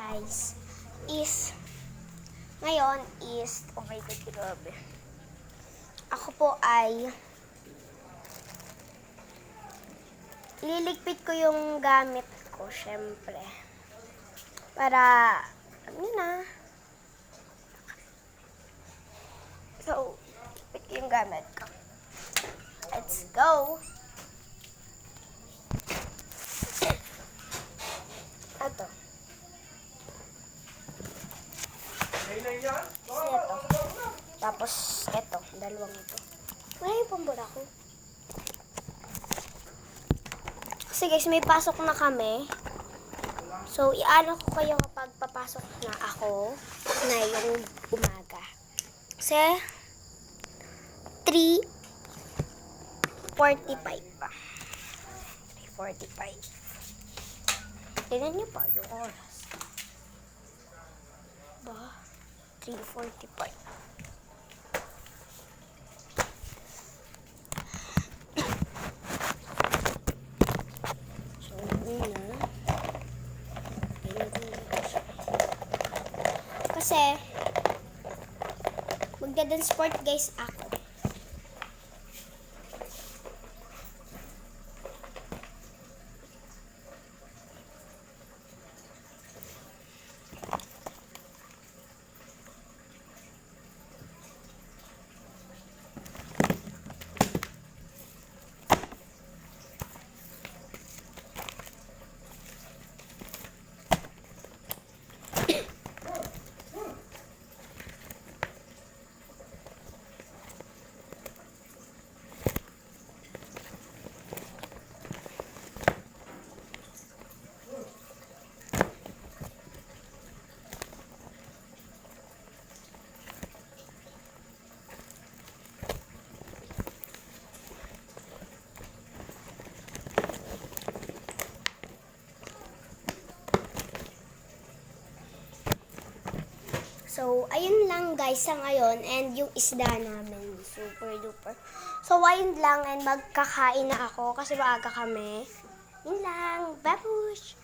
guys is ngayon is oh my god, grabe. Ako po ay liligpit ko yung gamit ko, syempre. Para ano na. So, ligpit ko yung gamit ko. Let's go. Ito. Ito. Tapos, ito. Dalawang ito. Wala yung pambura ko. Kasi guys, may pasok na kami. So, iano ko kayo kapag papasok na ako na yung umaga. Kasi, 3:45 pa. 3:45. Tingnan niyo pa yung oras. Ba? 3:45. So, yun na. Kasi, magda-dance sport guys ako. So, ayun lang guys sa ngayon and yung isda namin super duper. So, ayun lang and magkakain na ako kasi maaga kami. Yun lang. Babush!